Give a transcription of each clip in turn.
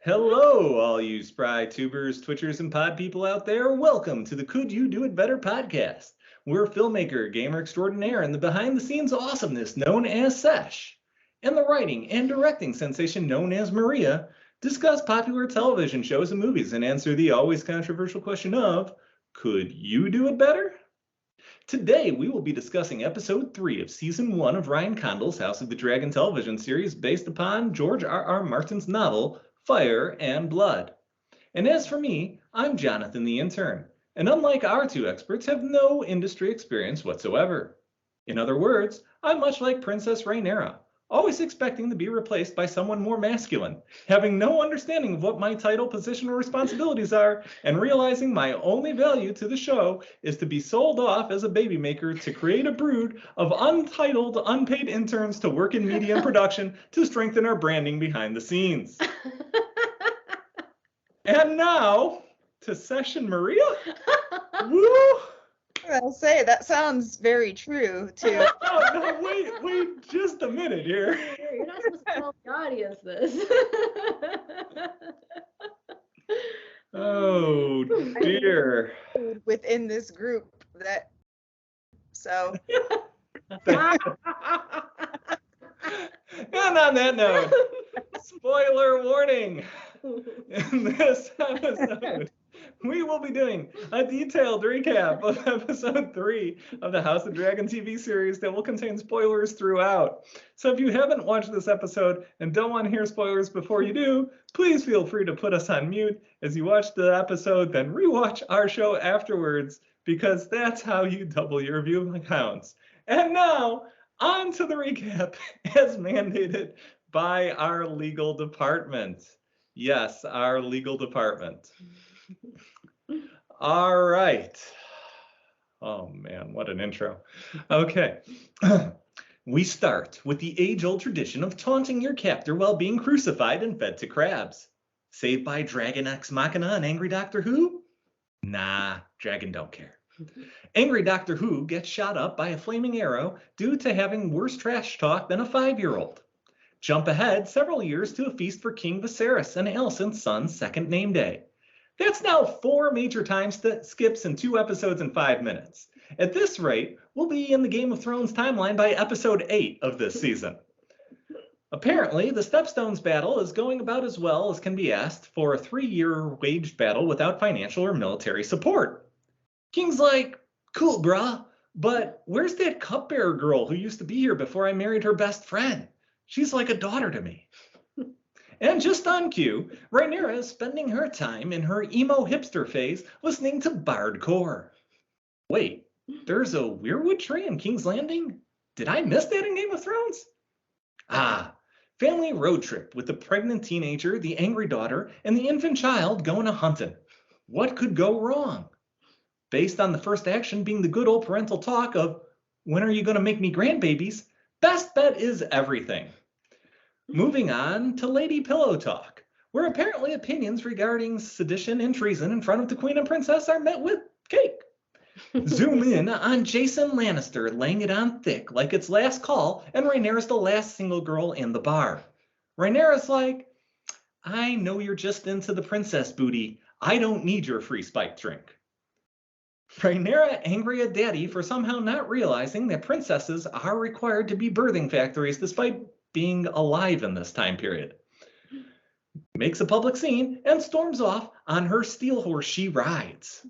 Hello, all you spry tubers, twitchers, and pod people out there. Welcome to the Could You Do It Better podcast. We're filmmaker, gamer extraordinaire, and the behind-the-scenes awesomeness known as Sesh, and the writing and directing sensation known as Maria, discuss popular television shows and movies and answer the always controversial question of, could you do it better? Today, we will be discussing episode 3 of season 1 of Ryan Condal's House of the Dragon television series based upon George R.R. Martin's novel, Fire and Blood. And as for me, I'm Jonathan the Intern, and unlike our two experts, have no industry experience whatsoever. In other words, I'm much like Princess Rhaenyra, always expecting to be replaced by someone more masculine, having no understanding of what my title, position, or responsibilities are, and realizing my only value to the show is to be sold off as a babymaker to create a brood of untitled, unpaid interns to work in media and production to strengthen our branding behind the scenes. And now, to Sesh and Maria. Woo! I'll say, that sounds very true, too. Oh, no, wait just a minute here. You're not supposed to tell the audience this. Oh, dear. Within this group that, so. And on that note, spoiler warning. In this episode, we will be doing a detailed recap of episode 3 of the House of Dragon TV series that will contain spoilers throughout. So if you haven't watched this episode and don't want to hear spoilers before you do, please feel free to put us on mute as you watch the episode, then rewatch our show afterwards, because that's how you double your view counts. And now, on to the recap as mandated by our legal department. Yes, our legal department. All right. Oh, man, what an intro. Okay. We start with the age-old tradition of taunting your captor while being crucified and fed to crabs. Saved by Dragon Ex Machina and Angry Doctor Who? Nah, Dragon don't care. Angry Doctor Who gets shot up by a flaming arrow due to having worse trash talk than a 5-year-old. Jump ahead several years to a feast for King Viserys and Alicent's son's second name day. That's now 4 major time skips in 2 episodes in 5 minutes. At this rate, we'll be in the Game of Thrones timeline by episode 8 of this season. Apparently, the Stepstones battle is going about as well as can be asked for a 3-year waged battle without financial or military support. King's like, cool, brah, but where's that cupbearer girl who used to be here before I married her best friend? She's like a daughter to me. And just on cue, Rhaenyra is spending her time in her emo hipster phase listening to bardcore. Wait, there's a weirwood tree in King's Landing? Did I miss that in Game of Thrones? Ah, family road trip with the pregnant teenager, the angry daughter, and the infant child going a-hunting. What could go wrong? Based on the first action being the good old parental talk of, when are you going to make me grandbabies? Best bet is everything. Moving on to Lady Pillow Talk, where apparently opinions regarding sedition and treason in front of the Queen and Princess are met with cake. Zoom in on Jason Lannister laying it on thick like it's last call and Rhaenyra's the last single girl in the bar. Rhaenyra's like, I know you're just into the princess booty. I don't need your free spiked drink. Rhaenyra angry at Daddy for somehow not realizing that princesses are required to be birthing factories despite being alive in this time period. Makes a public scene and storms off on her steel horse she rides.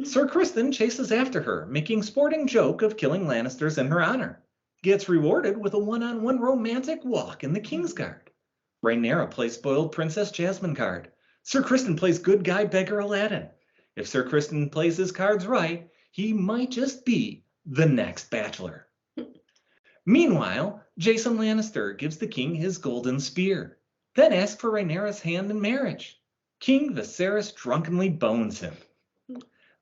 Sir Criston chases after her, making sporting joke of killing Lannisters in her honor. Gets rewarded with a one-on-one romantic walk in the Kingsguard. Rhaenyra plays spoiled Princess Jasmine card. Sir Criston plays good guy beggar Aladdin. If Sir Criston plays his cards right, he might just be the next bachelor. Meanwhile, Jason Lannister gives the king his golden spear, then asks for Rhaenyra's hand in marriage. King Viserys drunkenly bones him.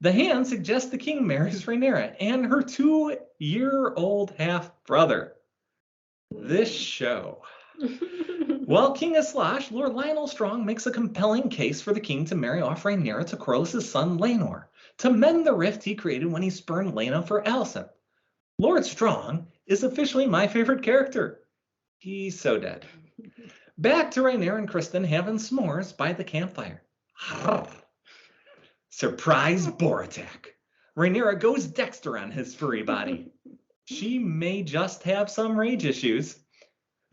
The hand suggests the king marries Rhaenyra and her 2-year-old half-brother. This show. While king is sloshed, Lord Lionel Strong makes a compelling case for the king to marry off Rhaenyra to Corlys' son Laenor, to mend the rift he created when he spurned Laena for Alicent. Lord Strong is officially my favorite character. He's so dead. Back to Rhaenyra and Kristen having s'mores by the campfire. Surprise boar attack. Rhaenyra goes Dexter on his furry body. She may just have some rage issues.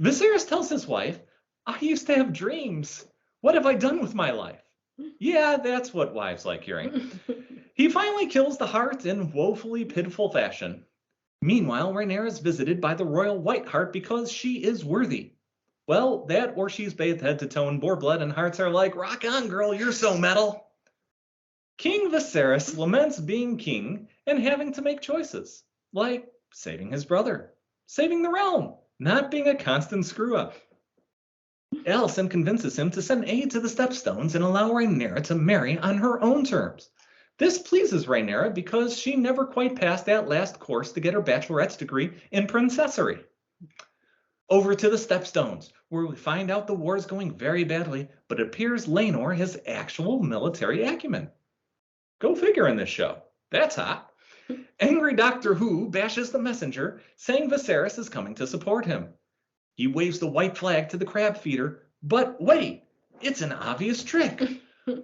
Viserys tells his wife, I used to have dreams. What have I done with my life? Yeah, that's what wives like hearing. He finally kills the Hart in woefully pitiful fashion. Meanwhile, Rhaenyra is visited by the royal White Hart because she is worthy. Well, that or she's bathed head to toe in boar blood and Harts are like, rock on, girl, you're so metal. King Viserys laments being king and having to make choices, like saving his brother, saving the realm, not being a constant screw-up. Alicent convinces him to send aid to the Stepstones and allow Rhaenyra to marry on her own terms. This pleases Rhaenyra because she never quite passed that last course to get her bachelorette's degree in princessery. Over to the Stepstones, where we find out the war is going very badly, but it appears Laenor has actual military acumen. Go figure in this show. That's hot. Angry Doctor Who bashes the messenger, saying Viserys is coming to support him. He waves the white flag to the Crabfeeder, but wait, it's an obvious trick.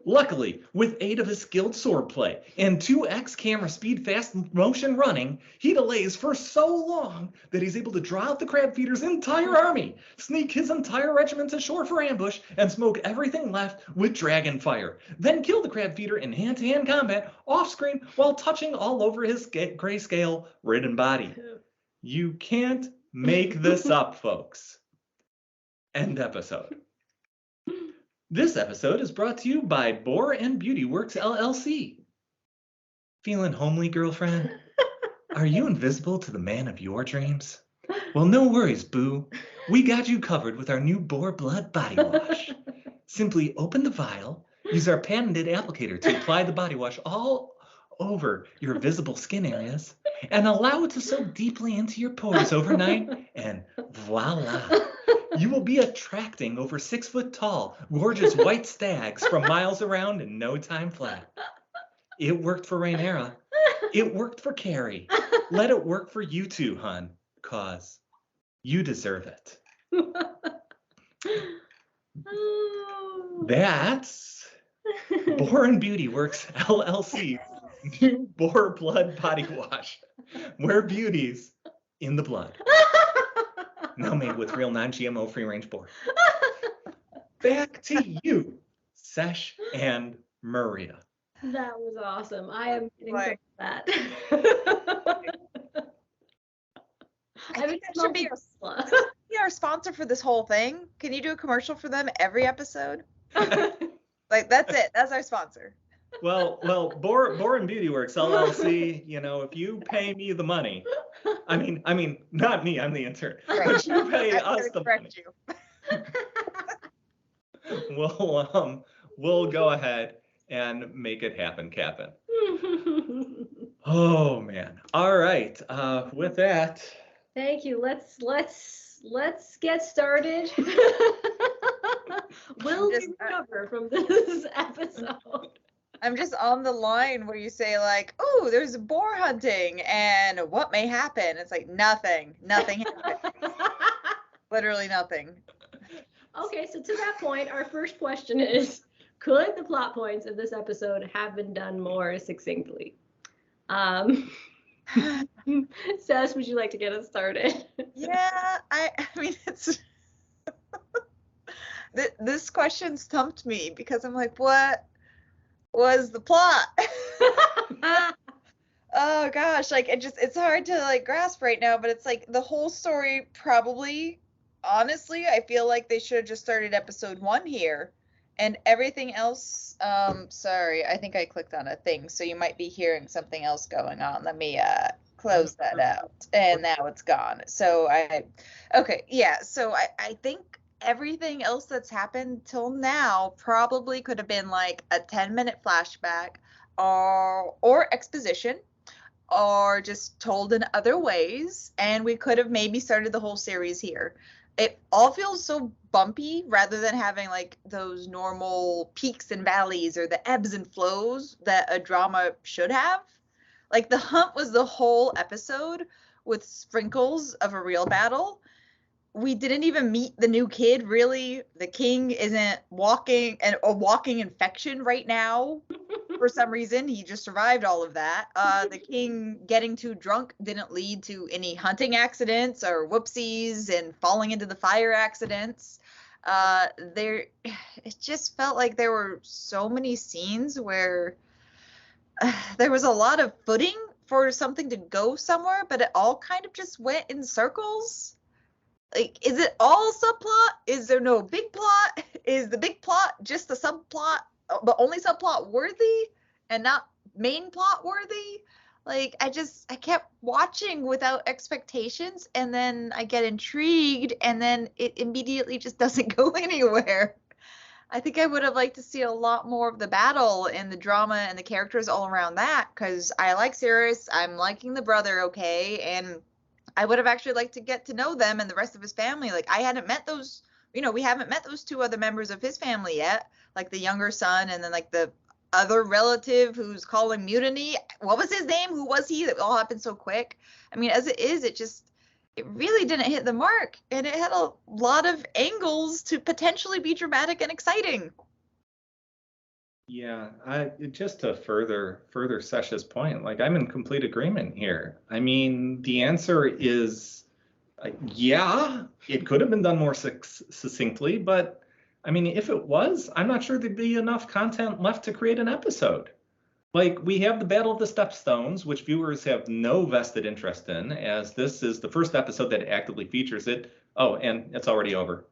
Luckily, with aid of his skilled swordplay and 2x camera speed fast motion running, he delays for so long that he's able to draw out the Crabfeeder's entire army, sneak his entire regiment ashore for ambush, and smoke everything left with dragon fire. Then kill the Crabfeeder in hand-to-hand combat off-screen while touching all over his grayscale-ridden body. You can't make this up, folks. End episode. This episode is brought to you by Boar and Beauty Works, LLC. Feeling homely, girlfriend? Are you invisible to the man of your dreams? Well, no worries, boo. We got you covered with our new Boar Blood Body Wash. Simply open the vial, use our patented applicator to apply the body wash all over your visible skin areas, and allow it to soak deeply into your pores overnight, and voila. You will be attracting over 6 foot tall, gorgeous white stags from miles around in no time flat. It worked for Rhaenyra. It worked for Carrie. Let it work for you too, hun, cause you deserve it. That's Boar and Beauty Works, LLC. Boar Blood Body Wash. Wear beauties in the blood. Now made with real non-GMO free-range boar. Back to you, Sesh and Maria. That was awesome. I am getting some of that. I think that should be our sponsor for this whole thing. Can you do a commercial for them every episode? Like, that's it. That's our sponsor. Well, Boar and Beauty Works, LLC, you know, if you pay me the money, I mean, not me, I'm the intern. Right. But you pay us the money. We'll go ahead and make it happen, Captain. Oh man. All right. With that. Thank you. Let's get started. Will we recover from this episode? I'm just on the line where you say like, oh, there's boar hunting and what may happen. It's like nothing happens. Literally nothing. Okay, so to that point, our first question is, could the plot points of this episode have been done more succinctly? Sesh, would you like to get us started? Yeah, I mean, it's this question stumped me because I'm like, what was the plot? Oh gosh, like it's hard to like grasp right now, but it's like the whole story probably, honestly, I feel like they should have just started episode 1 here and everything else. Sorry, I think I clicked on a thing, so you might be hearing something else going on. Let me close that out, and now it's gone. So I think everything else that's happened till now probably could have been like a 10-minute flashback or exposition, or just told in other ways, and we could have maybe started the whole series here. It all feels so bumpy rather than having like those normal peaks and valleys or the ebbs and flows that a drama should have. Like the hunt was the whole episode with sprinkles of a real battle. we didn't even meet the new kid, really. The king isn't walking a walking infection right now. For some reason, he just survived all of that. The king getting too drunk didn't lead to any hunting accidents or whoopsies and falling into the fire accidents. There, it just felt like there were so many scenes where there was a lot of footing for something to go somewhere, but it all kind of just went in circles. Like, is it all subplot? Is there no big plot? Is the big plot just the subplot, but only subplot worthy and not main plot worthy? Like, I kept watching without expectations, and then I get intrigued, and then it immediately just doesn't go anywhere. I think I would have liked to see a lot more of the battle and the drama and the characters all around that, because I like Viserys, I'm liking the brother, okay, and I would have actually liked to get to know them and the rest of his family. Like, I hadn't met those, we haven't met those two other members of his family yet, like the younger son and then like the other relative who's calling mutiny. What was his name? Who was he? That all happened so quick. I mean, as it is, it really didn't hit the mark, and it had a lot of angles to potentially be dramatic and exciting. Yeah, just to further Sesh's point, like I'm in complete agreement here. I mean, the answer is yeah, it could have been done more succinctly, but I mean, if it was, I'm not sure there'd be enough content left to create an episode. Like, we have the Battle of the Stepstones, which viewers have no vested interest in, as this is the first episode that actively features it. Oh, and it's already over.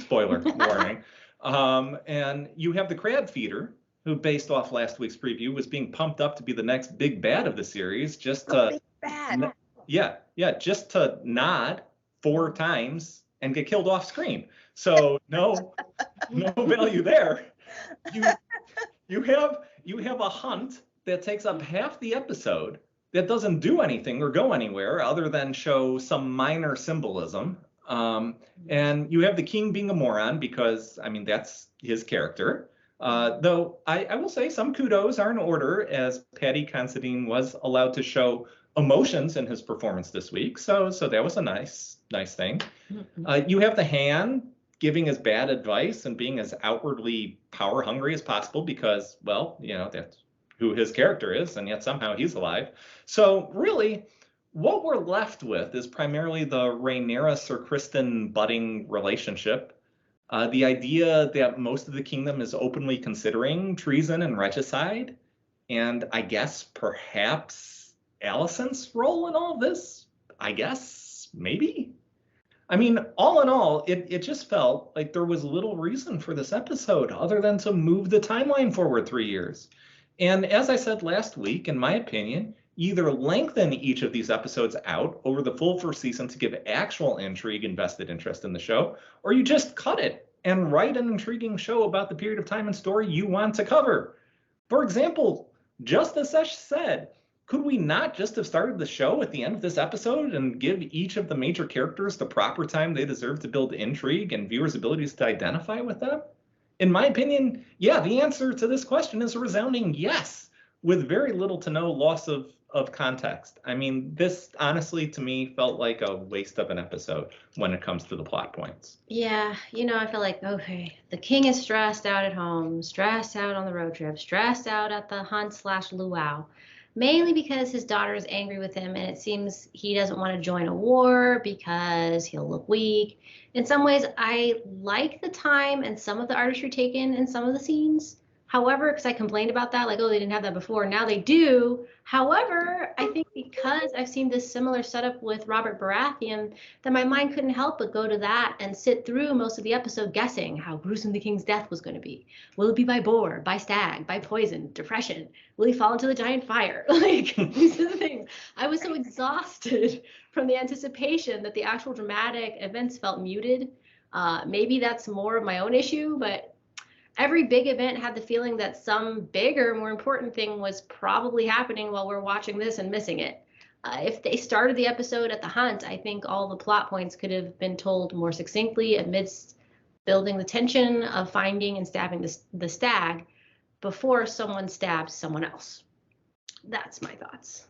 Spoiler warning. And you have the Crabfeeder, who, based off last week's preview, was being pumped up to be the next big bad of the series, just to Big bad. just to nod 4 times and get killed off screen. So no value there. You have a hunt that takes up half the episode that doesn't do anything or go anywhere other than show some minor symbolism. And you have the king being a moron because, I mean, that's his character. Though I will say some kudos are in order, as Paddy Considine was allowed to show emotions in his performance this week. So that was a nice thing. You have the hand giving as bad advice and being as outwardly power hungry as possible because, well, that's who his character is, and yet somehow he's alive. So really, what we're left with is primarily the Rhaenyra-Sir Criston budding relationship. The idea that most of the kingdom is openly considering treason and regicide, and I guess perhaps Alicent's role in all of this, I guess, maybe? I mean, all in all, it just felt like there was little reason for this episode other than to move the timeline forward 3 years. And as I said last week, in my opinion, either lengthen each of these episodes out over the full first season to give actual intrigue and vested interest in the show, or you just cut it and write an intriguing show about the period of time and story you want to cover. For example, just as Sesh said, could we not just have started the show at the end of this episode and give each of the major characters the proper time they deserve to build intrigue and viewers' abilities to identify with them? In my opinion, yeah, the answer to this question is a resounding yes, with very little to no loss of context. I mean, this honestly to me felt like a waste of an episode when it comes to the plot points. Yeah, I feel like, okay, the king is stressed out at home, stressed out on the road trip, stressed out at the hunt/luau, mainly because his daughter is angry with him and it seems he doesn't want to join a war because he'll look weak. In some ways, I like the time and some of the artistry taken in some of the scenes. However, because I complained about that, like, oh, they didn't have that before. Now they do. However, I think because I've seen this similar setup with Robert Baratheon, that my mind couldn't help but go to that and sit through most of the episode guessing how gruesome the king's death was going to be. Will it be by boar, by stag, by poison, depression? Will he fall into the giant fire? Like, these are the things. I was so exhausted from the anticipation that the actual dramatic events felt muted. Maybe that's more of my own issue, but every big event had the feeling that some bigger, more important thing was probably happening while we're watching this and missing it. If they started the episode at the hunt, I think all the plot points could have been told more succinctly amidst building the tension of finding and stabbing the stag before someone stabs someone else. That's my thoughts.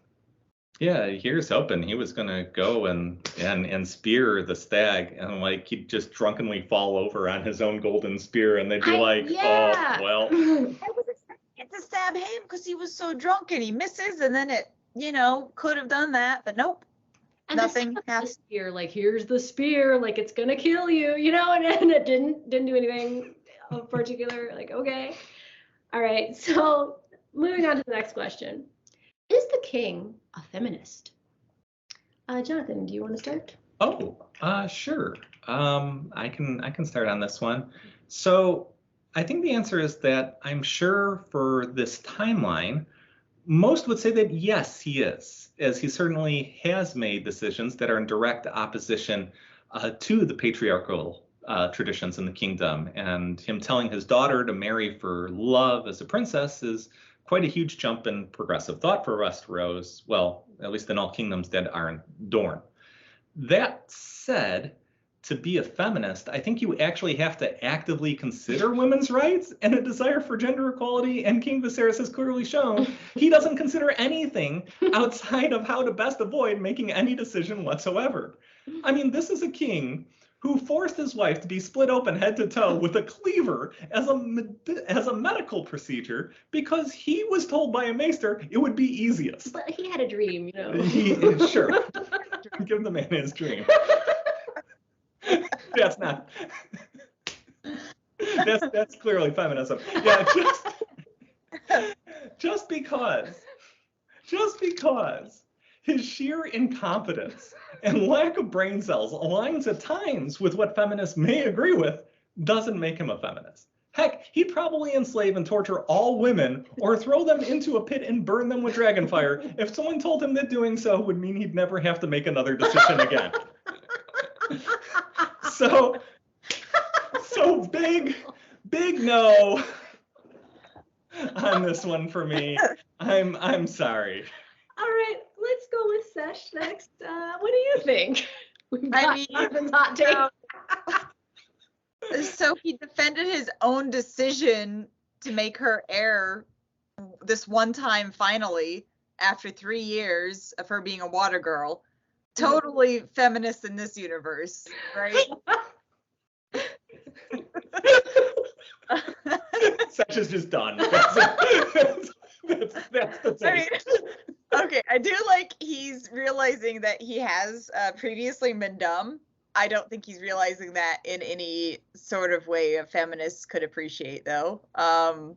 Yeah, here's hoping he was gonna go and spear the stag, and like he'd just drunkenly fall over on his own golden spear, and they'd be like, yeah. "Oh well." I was expecting to stab him because he was so drunk and he misses, and then it, could have done that, but nope. And Nothing the happened. spear, like here's the spear, like it's gonna kill you, and it didn't do anything of particular. Like, okay, all right. So moving on to the next question: is the king a feminist? Jonathan, do you want to start? Oh, sure. I can start on this one. So I think the answer is that I'm sure for this timeline, most would say that yes, he is, as he certainly has made decisions that are in direct opposition to the patriarchal traditions in the kingdom. And him telling his daughter to marry for love as a princess is quite a huge jump in progressive thought for Westeros. Well, at least in all kingdoms that aren't Dorne. That said, to be a feminist, I think you actually have to actively consider women's rights and a desire for gender equality. And King Viserys has clearly shown he doesn't consider anything outside of how to best avoid making any decision whatsoever. I mean, this is a king who forced his wife to be split open head to toe with a cleaver as a medical procedure because he was told by a maester it would be easiest. But he had a dream, Sure. Give the man his dream. That's not. That's clearly feminism. Yeah, just because his sheer incompetence and lack of brain cells aligns at times with what feminists may agree with doesn't make him a feminist. Heck, he'd probably enslave and torture all women or throw them into a pit and burn them with dragonfire if someone told him that doing so would mean he'd never have to make another decision again. So big no on this one for me. I'm sorry. All right, let's go with Sesh next. What do you think? Jonathan's hot take. So he defended his own decision to make her heir this one time finally after 3 years of her being a water girl. Totally feminist in this universe, right? Sesh is just done. That's the thing. Okay, I do like he's realizing that he has previously been dumb. I don't think he's realizing that in any sort of way a feminist could appreciate, though. Or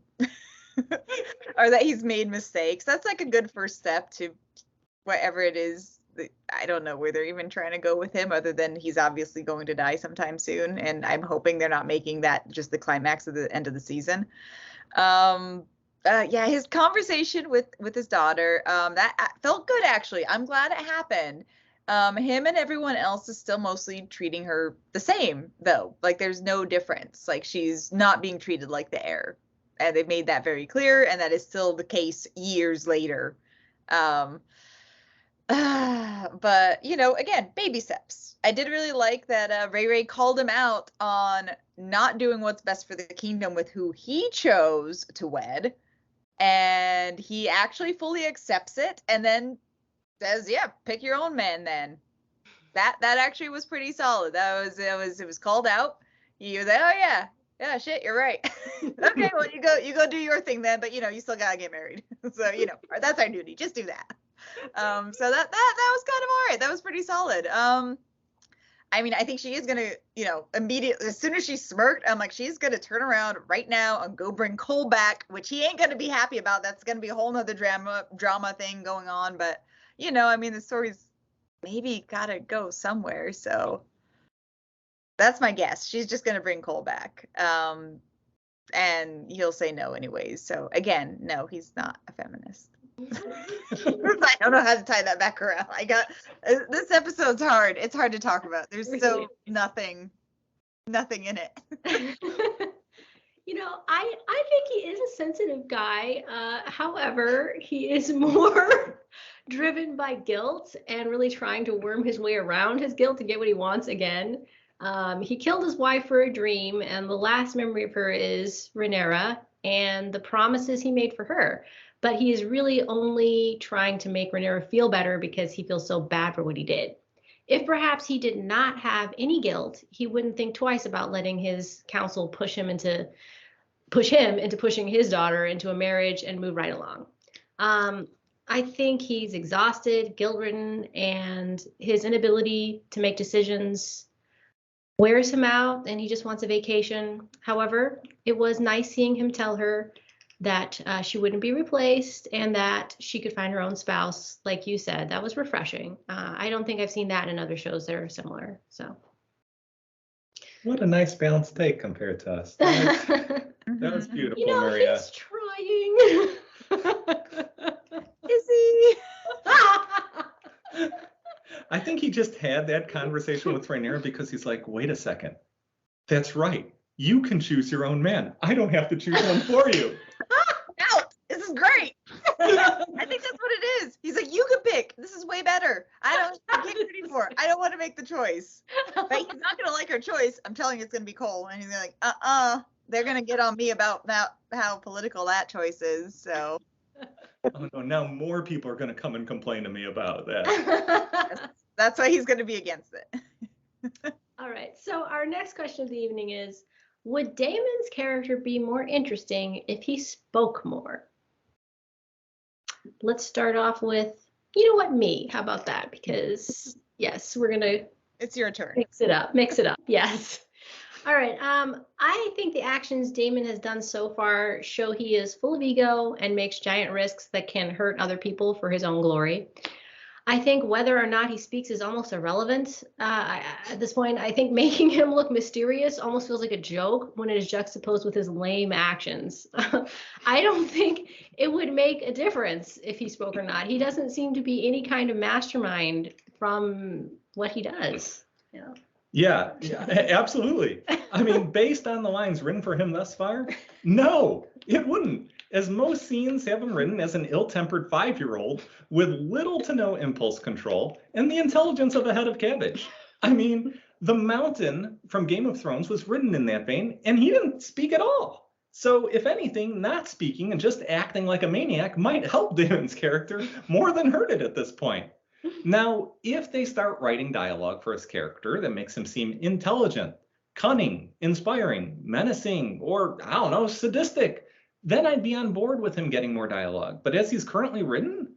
that he's made mistakes. That's like a good first step to whatever it is. I don't know where they're even trying to go with him, other than he's obviously going to die sometime soon. And I'm hoping they're not making that just the climax of the end of the season. Yeah, his conversation with his daughter, that felt good, actually. I'm glad it happened. Him and everyone else is still mostly treating her the same, though. Like, there's no difference. Like, she's not being treated like the heir. And they've made that very clear, and that is still the case years later. But, again, baby steps. I did really like that Ray called him out on not doing what's best for the kingdom with who he chose to wed. And he actually fully accepts it and then says, yeah, pick your own man then. That actually was pretty solid. It was called out. He was like, oh yeah, shit, you're right. Okay, well you go do your thing then, but you still gotta get married. So that's our duty. Just do that. So that was kind of all right. That was pretty solid. I mean, I think she is gonna, immediately, as soon as she smirked, I'm like, she's gonna turn around right now and go bring Cole back, which he ain't gonna be happy about. That's gonna be a whole nother drama thing going on. But I mean, the story's maybe gotta go somewhere. So that's my guess. She's just gonna bring Cole back. And he'll say no anyways. So again, no, he's not a feminist. I don't know how to tie that back around. This episode's hard. It's hard to talk about. There's so nothing in it. I think he is a sensitive guy. However, he is more driven by guilt and really trying to worm his way around his guilt to get what he wants again. He killed his wife for a dream, and the last memory of her is Rhaenyra and the promises he made for her. but he is really only trying to make Rhaenyra feel better because he feels so bad for what he did. If perhaps he did not have any guilt, he wouldn't think twice about letting his council push him into pushing his daughter into a marriage and move right along. I think he's exhausted, guilt-ridden, and his inability to make decisions wears him out, and he just wants a vacation. However, it was nice seeing him tell her that she wouldn't be replaced and that she could find her own spouse, like you said. That was refreshing. I don't think I've seen that in other shows that are similar. So, what a nice balanced take compared to us. That was beautiful, Maria. He's trying. Is he? I think he just had that conversation with Rhaenyra because he's like, wait a second. That's right. You can choose your own man. I don't have to choose one for you. No, this is great. I think that's what it is. He's like, you can pick. This is way better. I can't ready for it. I don't want to make the choice. But he's not going to like her choice. I'm telling you, it's going to be Cole. And he's like, they're going to get on me about how political that choice is. So. Oh no, now more people are going to come and complain to me about that. That's why he's going to be against it. All right. So our next question of the evening is, would Daemon's character be more interesting if he spoke more? Let's start off with, me. How about that? Because, yes, we're going to... It's your turn. Mix it up. Yes. All right. I think the actions Daemon has done so far show he is full of ego and makes giant risks that can hurt other people for his own glory. I think whether or not he speaks is almost irrelevant. At this point, I think making him look mysterious almost feels like a joke when it is juxtaposed with his lame actions. I don't think it would make a difference if he spoke or not. He doesn't seem to be any kind of mastermind from what he does. Yeah, absolutely. I mean, based on the lines written for him thus far, no, it wouldn't. As most scenes have him written as an ill-tempered 5-year-old with little to no impulse control and the intelligence of a head of cabbage. I mean, the Mountain from Game of Thrones was written in that vein, and he didn't speak at all. So, if anything, not speaking and just acting like a maniac might help Daemon's character more than hurt it at this point. Now, if they start writing dialogue for his character that makes him seem intelligent, cunning, inspiring, menacing, or, I don't know, sadistic, then I'd be on board with him getting more dialogue. But as he's currently written,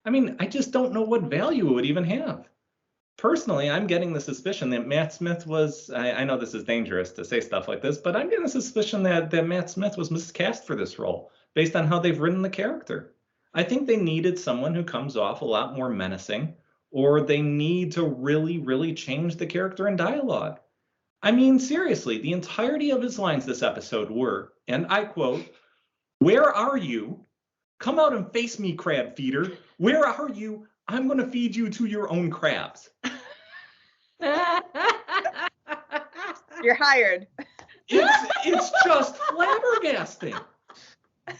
I mean, I just don't know what value it would even have. Personally, I'm getting the suspicion that Matt Smith was, I know this is dangerous to say stuff like this, but I'm getting the suspicion that Matt Smith was miscast for this role based on how they've written the character. I think they needed someone who comes off a lot more menacing, or they need to really, really change the character in dialogue. I mean, seriously, the entirety of his lines this episode were, and I quote, "Where are you? Come out and face me, Crabfeeder. Where are you? I'm going to feed you to your own crabs." You're hired. It's just flabbergasting.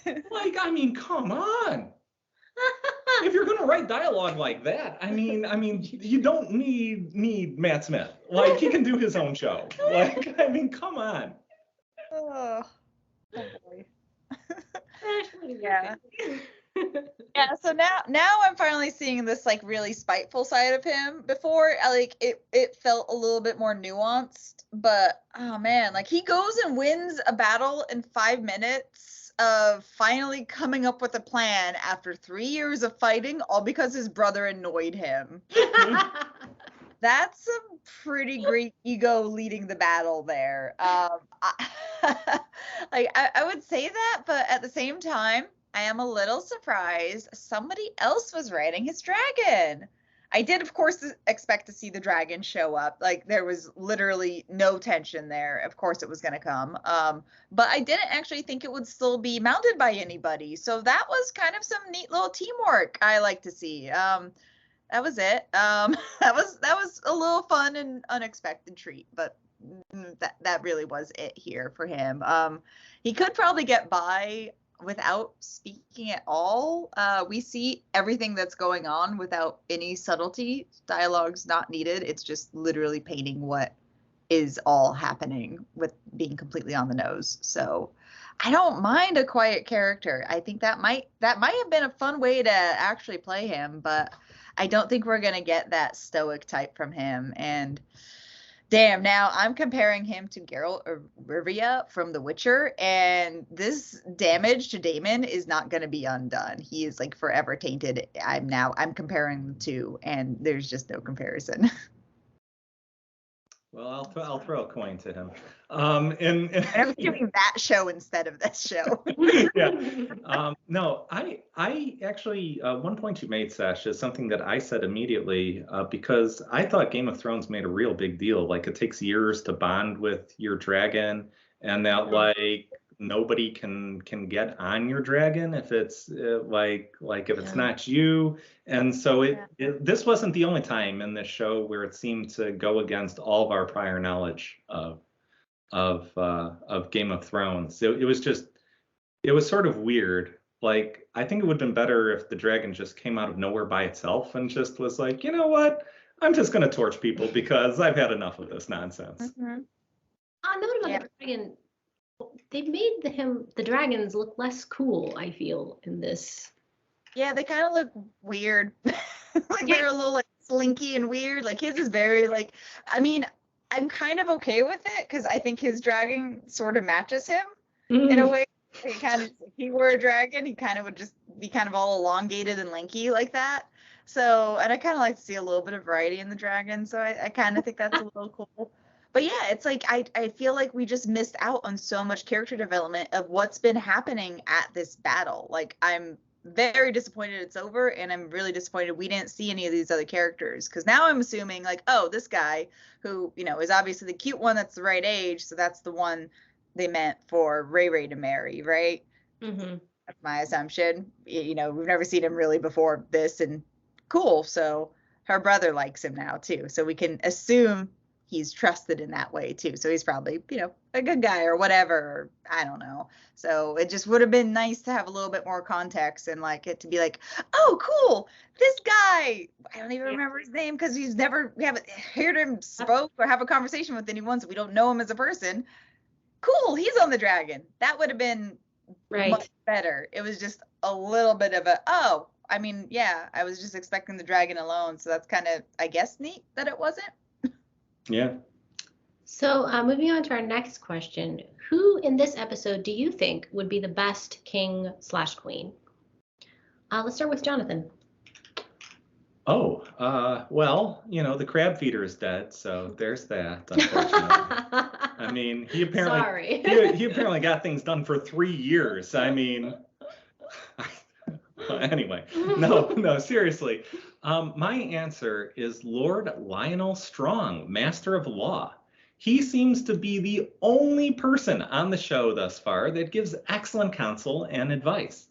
Like, I mean, come on. If you're going to write dialogue like that, I mean, you don't need Matt Smith. Like, he can do his own show. Like, I mean, come on. Oh boy. Yeah. Yeah, so now I'm finally seeing this like really spiteful side of him. Before, it felt a little bit more nuanced, but oh man, like he goes and wins a battle in 5 minutes of finally coming up with a plan after 3 years of fighting, all because his brother annoyed him. That's some pretty great ego leading the battle there. I would say that, but at the same time, I am a little surprised somebody else was riding his dragon. I did, of course, expect to see the dragon show up. Like, there was literally no tension there. Of course it was going to come. But I didn't actually think it would still be mounted by anybody. So that was kind of some neat little teamwork I like to see. That was it. That was a little fun and unexpected treat, but that really was it here for him. He could probably get by without speaking at all. We see everything that's going on without any subtlety. Dialogue's not needed. It's just literally painting what is all happening with being completely on the nose. So I don't mind a quiet character. I think that might have been a fun way to actually play him, but I don't think we're gonna get that stoic type from him. And damn, now I'm comparing him to Geralt of Rivia from The Witcher, and this damage to Daemon is not gonna be undone. He is like forever tainted. I'm comparing the two, and there's just no comparison. Well, I'll throw a coin to him. And I was doing that show instead of this show. Yeah. No, I actually, one point you made, Sesh, is something that I said immediately because I thought Game of Thrones made a real big deal. Like it takes years to bond with your dragon, and that like nobody can get on your dragon if it's like if it's not you. And so this wasn't the only time in this show where it seemed to go against all of our prior knowledge of Game of Thrones. It was sort of weird. Like I think it would have been better if the dragon just came out of nowhere by itself and just was like, you know what? I'm just gonna torch people because I've had enough of this nonsense. On note about the dragon, they made the dragons look less cool, I feel, in this. Yeah, they kind of look weird. Like they're a little like slinky and weird. Like his is very like, I mean, I'm kind of okay with it because I think his dragon sort of matches him in a way. He kind of, if he were a dragon, he kind of would just be kind of all elongated and lanky like that. So, and I kind of like to see a little bit of variety in the dragon. So I kind of think that's a little cool. But yeah, it's like I feel like we just missed out on so much character development of what's been happening at this battle. Like I'm very disappointed it's over, and I'm really disappointed we didn't see any of these other characters, because now I'm assuming like, oh, this guy who, you know, is obviously the cute one that's the right age, so that's the one they meant for Ray to marry, right? Mm-hmm. That's my assumption. You know, we've never seen him really before this, and cool. So her brother likes him now too, so we can assume he's trusted in that way too. So he's probably, you know, a good guy or whatever. Or I don't know. So it just would have been nice to have a little bit more context and like it to be like, oh, cool, this guy. I don't even remember his name because we haven't heard him spoke or have a conversation with anyone, so we don't know him as a person. Cool, he's on the dragon. That would have been much better. It was just a little bit of I mean, yeah, I was just expecting the dragon alone. So that's kind of, I guess, neat that it wasn't. Yeah. So moving on to our next question. Who in this episode do you think would be the best king/queen? Let's start with Jonathan. Oh, well, you know, the Crabfeeder is dead, so there's that, unfortunately. I mean, he apparently he apparently got things done for 3 years. I mean, anyway, no, seriously. My answer is Lord Lionel Strong, Master of Law. He seems to be the only person on the show thus far that gives excellent counsel and advice.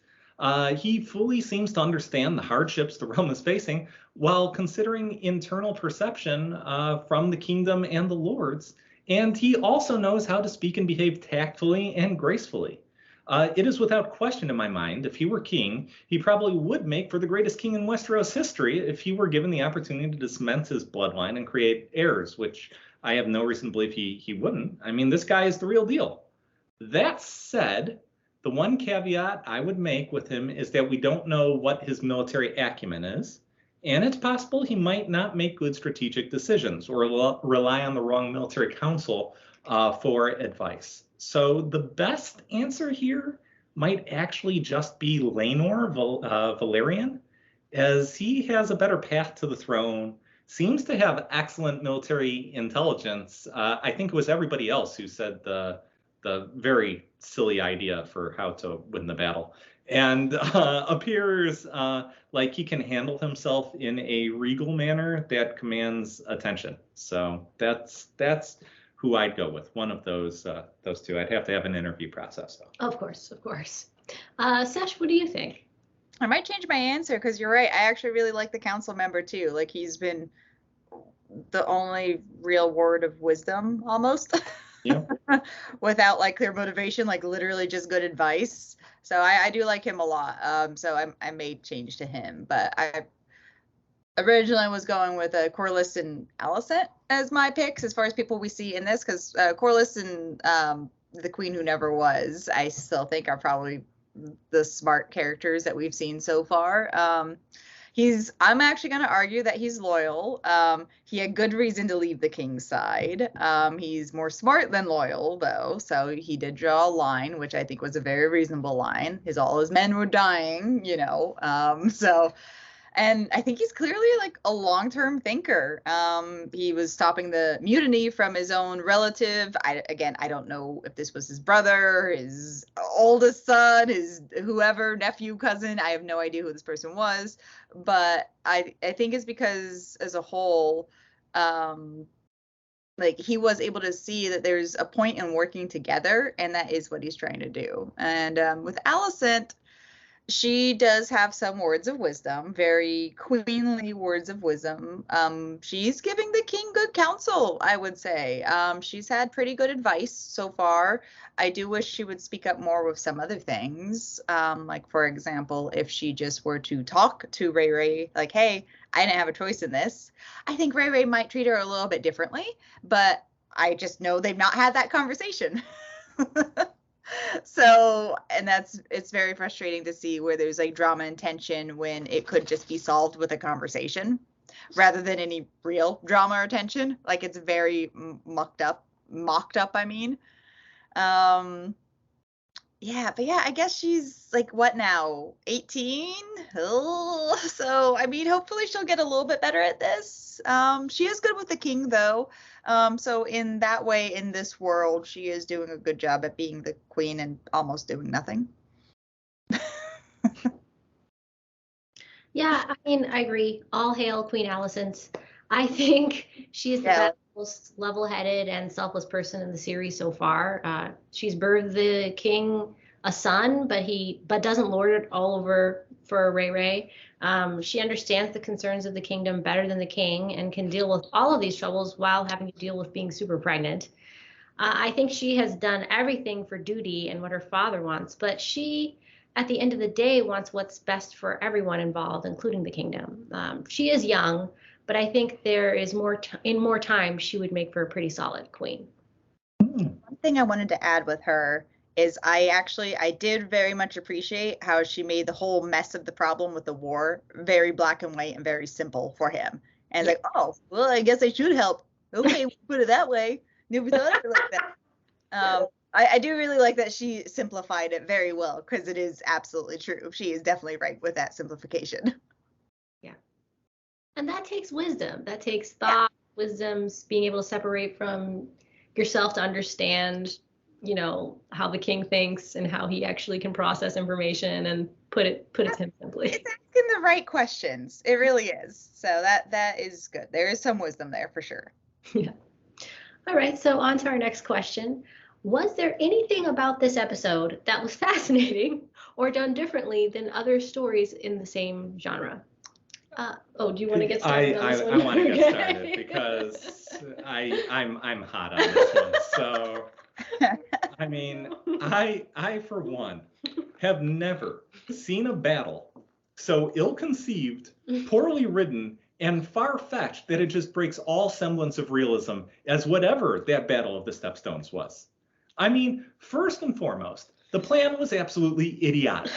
He fully seems to understand the hardships the realm is facing while considering internal perception from the kingdom and the lords. And he also knows how to speak and behave tactfully and gracefully. It is without question in my mind, if he were king, he probably would make for the greatest king in Westeros history if he were given the opportunity to cement his bloodline and create heirs, which I have no reason to believe he wouldn't. I mean, this guy is the real deal. That said, the one caveat I would make with him is that we don't know what his military acumen is, and it's possible he might not make good strategic decisions or rely on the wrong military council for advice. So the best answer here might actually just be Laenor Valerian, as he has a better path to the throne, seems to have excellent military intelligence. I think it was everybody else who said the very silly idea for how to win the battle, and appears like he can handle himself in a regal manner that commands attention. So that's who I'd go with. One of those two. I'd have to have an interview process though. Of course. Sesh, what do you think? I might change my answer because you're right. I actually really like the council member too. Like he's been the only real word of wisdom almost. Yeah. Without like clear motivation, like literally just good advice. So I do like him a lot. So I made change to him, but I originally was going with Corlys and Alicent as my picks as far as people we see in this, because Corlys and the Queen Who Never Was, I still think are probably the smart characters that we've seen so far. I'm actually going to argue that he's loyal. He had good reason to leave the king's side. He's more smart than loyal, though, so he did draw a line, which I think was a very reasonable line. All his men were dying, and I think he's clearly like a long-term thinker. He was stopping the mutiny from his own relative. I don't know if this was his brother, his oldest son, his whoever, nephew, cousin. I have no idea who this person was, but I think it's because as a whole, like he was able to see that there's a point in working together, and that is what he's trying to do. And with Alicent, she does have some words of wisdom, very queenly words of wisdom. She's giving the king good counsel, I would say. She's had pretty good advice so far. I do wish she would speak up more with some other things. Like, for example, if she just were to talk to Ray, like, hey, I didn't have a choice in this. I think Ray might treat her a little bit differently, but I just know they've not had that conversation. So, and it's very frustrating to see where there's like drama and tension when it could just be solved with a conversation rather than any real drama or tension. Like it's very mocked up, I mean. Yeah, but yeah, I guess she's like, what now, 18? Oh, so, I mean, hopefully she'll get a little bit better at this. She is good with the king, though. So in that way, in this world, she is doing a good job at being the queen and almost doing nothing. Yeah, I mean, I agree. All hail Queen Alicent. I think she's the most level-headed and selfless person in the series so far. She's birthed the king a son, but doesn't lord it all over for Ray. She understands the concerns of the kingdom better than the king and can deal with all of these troubles while having to deal with being super pregnant. I think she has done everything for duty and what her father wants, but she, at the end of the day, wants what's best for everyone involved, including the kingdom. She is young, but I think there is more time, she would make for a pretty solid queen. One thing I wanted to add with her is I did very much appreciate how she made the whole mess of the problem with the war very black and white and very simple for him. And like, oh, well, I guess I should help. Okay, we'll put it that way. Never thought of it like that. I do really like that she simplified it very well, because it is absolutely true. She is definitely right with that simplification. Yeah. And that takes wisdom. That takes thought, wisdoms, being able to separate from yourself to understand, how the king thinks and how he actually can process information and put it to him simply. It's asking the right questions. It really is. So that is good. There is some wisdom there for sure. Yeah. All right. So on to our next question. Was there anything about this episode that was fascinating or done differently than other stories in the same genre? Do you want to get started? I want to get started because I'm hot on this one. So, I mean, I for one have never seen a battle so ill-conceived, poorly written, and far-fetched that it just breaks all semblance of realism as whatever that Battle of the Stepstones was. I mean, first and foremost, the plan was absolutely idiotic.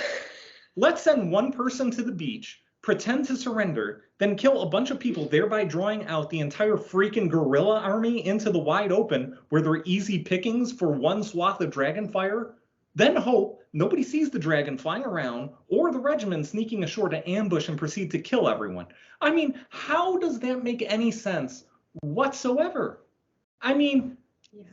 Let's send one person to the beach, pretend to surrender, then kill a bunch of people, thereby drawing out the entire freaking guerrilla army into the wide open where they're easy pickings for one swath of dragon fire, then hope nobody sees the dragon flying around or the regiment sneaking ashore to ambush and proceed to kill everyone. I mean, how does that make any sense whatsoever? I mean,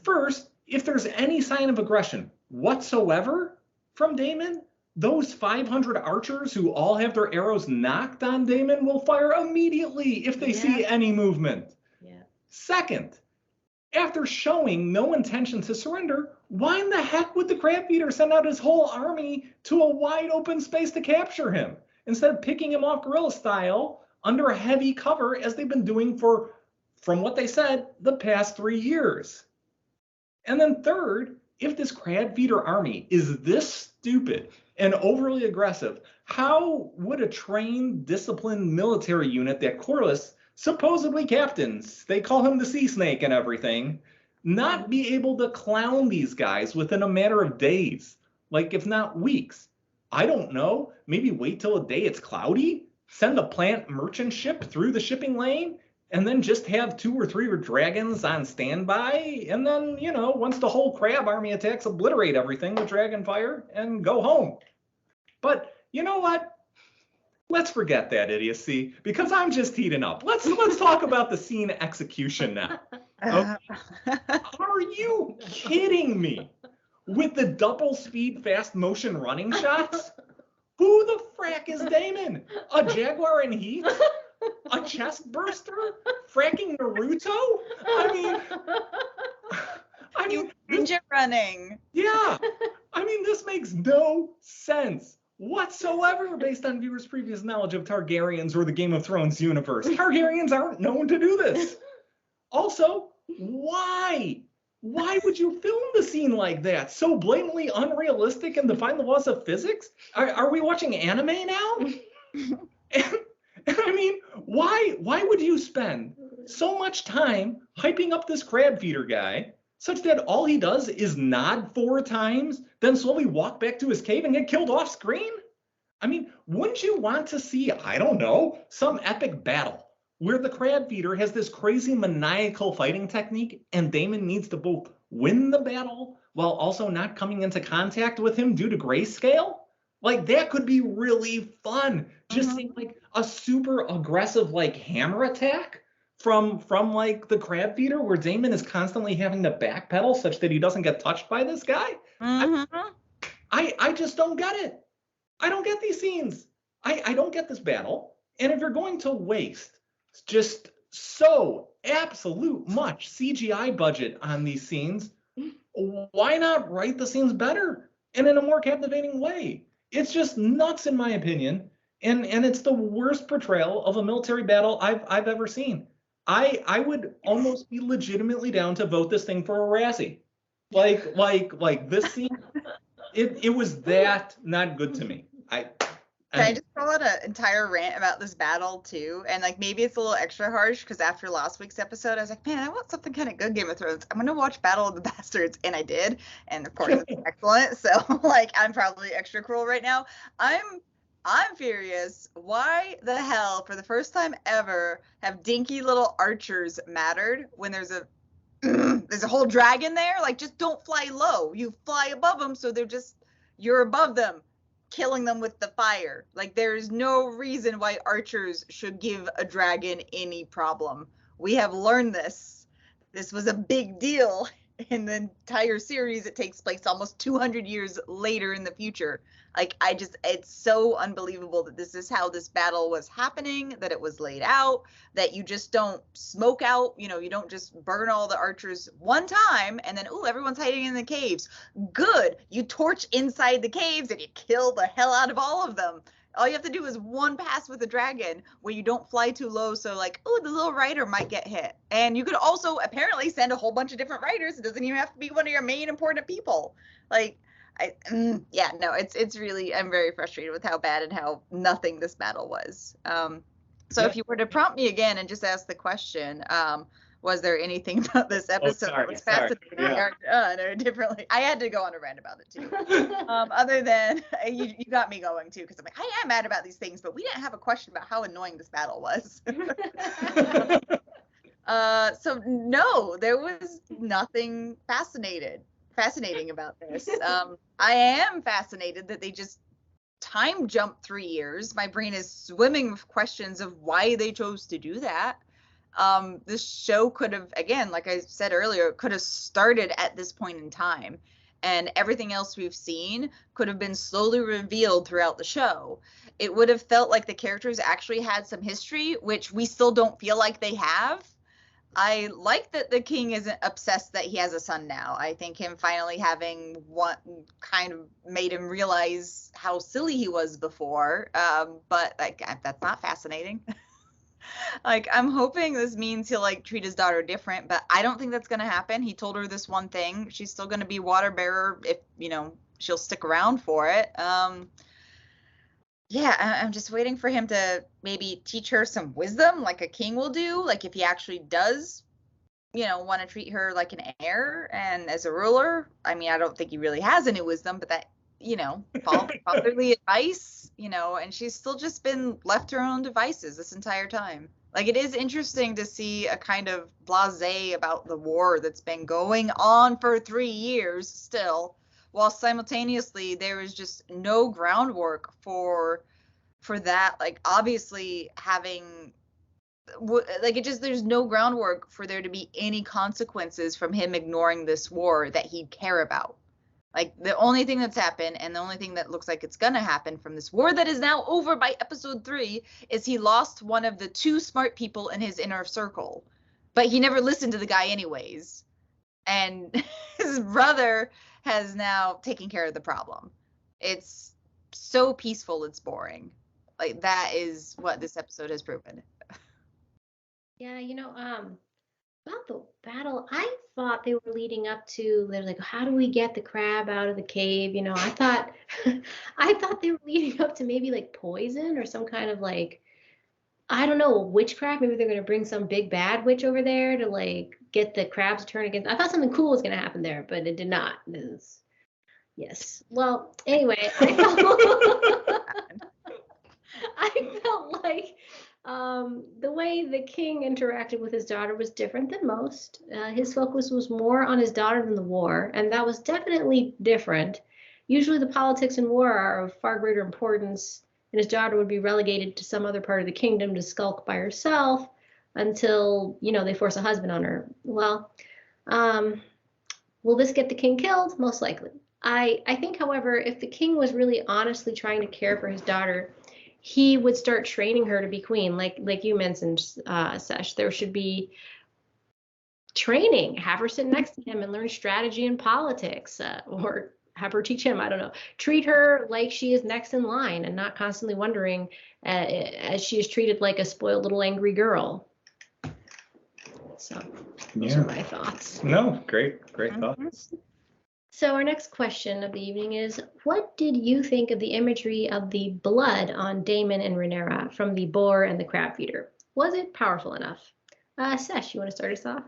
first, if there's any sign of aggression whatsoever from Daemon, those 500 archers who all have their arrows knocked on Daemon will fire immediately if they see any movement. Yeah. Second, after showing no intention to surrender, why in the heck would the Crabfeeder send out his whole army to a wide open space to capture him instead of picking him off guerrilla style under heavy cover as they've been doing for, from what they said, the past 3 years? And then third, if this Crabfeeder army is this stupid and overly aggressive, how would a trained, disciplined military unit that Corlys supposedly captains, they call him the Sea Snake and everything, not be able to clown these guys within a matter of days, like if not weeks. I don't know, maybe wait till a day it's cloudy, send a plant merchant ship through the shipping lane, and then just have 2 or 3 dragons on standby, and then, once the whole crab army attacks, obliterate everything with dragon fire and go home. But you know what? Let's forget that idiocy, because I'm just heating up. Let's talk about the scene execution now. Okay. Are you kidding me? With the double speed fast motion running shots? Who the frack is Daemon? A jaguar in heat? A chest burster? Fracking Naruto? I mean, ninja running. Yeah. This makes no sense whatsoever based on viewers' previous knowledge of Targaryens or the Game of Thrones universe. Targaryens aren't known to do this. Also, why? Why would you film the scene like that? So blatantly unrealistic and defying the laws of physics? Are we watching anime now? Why would you spend so much time hyping up this Crabfeeder guy such that all he does is nod 4 times, then slowly walk back to his cave and get killed off screen? Wouldn't you want to see, I don't know, some epic battle where the Crabfeeder has this crazy maniacal fighting technique and Daemon needs to both win the battle while also not coming into contact with him due to grayscale? Like, that could be really fun. Just seeing like a super aggressive hammer attack from the Crabfeeder where Daemon is constantly having to backpedal such that he doesn't get touched by this guy. I just don't get it. I don't get these scenes. I don't get this battle. And if you're going to waste just so absolute much CGI budget on these scenes, why not write the scenes better and in a more captivating way? It's just nuts in my opinion, and it's the worst portrayal of a military battle I've ever seen. I would almost be legitimately down to vote this thing for a Razzie. Like this scene, it was that not good to me. Can I just call it an entire rant about this battle too? And maybe it's a little extra harsh because after last week's episode, I was like, man, I want something kind of good Game of Thrones. I'm gonna watch Battle of the Bastards, and I did, and of course it's excellent. So I'm probably extra cruel right now. I'm furious. Why the hell, for the first time ever, have dinky little archers mattered when there's a whole dragon there? Just don't fly low. You fly above them, so you're above them, killing them with the fire. There's no reason why archers should give a dragon any problem. We have learned this. This was a big deal in the entire series. It takes place almost 200 years later in the future. It's so unbelievable that this is how this battle was happening, that it was laid out, that you just don't smoke out, you don't just burn all the archers one time and then, everyone's hiding in the caves. Good. You torch inside the caves and you kill the hell out of all of them. All you have to do is one pass with a dragon where you don't fly too low, so the little rider might get hit. And you could also apparently send a whole bunch of different riders. It doesn't even have to be one of your main important people. It's really, I'm very frustrated with how bad and how nothing this battle was. If you were to prompt me again and just ask the question, was there anything about this episode that was fascinating or differently? I had to go on a rant about it too. Other than you got me going too, because I'm I am mad about these things, but we didn't have a question about how annoying this battle was. So no, there was nothing fascinating about this. I am fascinated that they just time jumped 3 years. My brain is swimming with questions of why they chose to do that. This show could have, again, like I said earlier, could have started at this point in time, and everything else we've seen could have been slowly revealed throughout the show. It would have felt like the characters actually had some history, which we still don't feel like they have. I like that the king isn't obsessed that he has a son now. I think him finally having one kind of made him realize how silly he was before. But that's not fascinating. I'm hoping this means he'll treat his daughter different, but I don't think that's going to happen. He told her this one thing. She's still going to be water bearer if, she'll stick around for it. I'm just waiting for him to maybe teach her some wisdom like a king will do. If he actually does want to treat her like an heir and as a ruler. I mean, I don't think he really has any wisdom, but that, follow fatherly advice, and she's still just been left to her own devices this entire time. Like, it is interesting to see a kind of blasé about the war that's been going on for 3 years still, while simultaneously there is just no groundwork for that. Like, obviously having there's no groundwork for there to be any consequences from him ignoring this war that he'd care about. Like, the only thing that's happened, and the only thing that looks like it's gonna happen from this war that is now over by episode 3, is he lost one of the 2 smart people in his inner circle. But he never listened to the guy anyways. And his brother has now taken care of the problem. It's so peaceful, it's boring. Like, that is what this episode has proven. Yeah, about the battle, I thought they were leading up to, they're like, how do we get the crab out of the cave? I thought I thought they were leading up to maybe like poison or some kind of like, I don't know, witchcraft. Maybe they're going to bring some big bad witch over there to like get the crabs to turn against. I thought something cool was going to happen there, but it did not. Yes. Well, anyway, I felt like the way the king interacted with his daughter was different than most. His focus was more on his daughter than the war, and that was definitely different. Usually the politics and war are of far greater importance, and his daughter would be relegated to some other part of the kingdom to skulk by herself until, they force a husband on her. Well, will this get the king killed? Most likely. I think, however, if the king was really honestly trying to care for his daughter, he would start training her to be queen, like you mentioned, Sesh. There should be training. Have her sit next to him and learn strategy and politics, or have her teach him. I don't know. Treat her like she is next in line and not constantly wondering as she is treated like a spoiled little angry girl. So those are my thoughts. No, great thoughts. So our next question of the evening is, what did you think of the imagery of the blood on Daemon and Rhaenyra from the boar and the Crabfeeder? Was it powerful enough? Sesh, you want to start us off?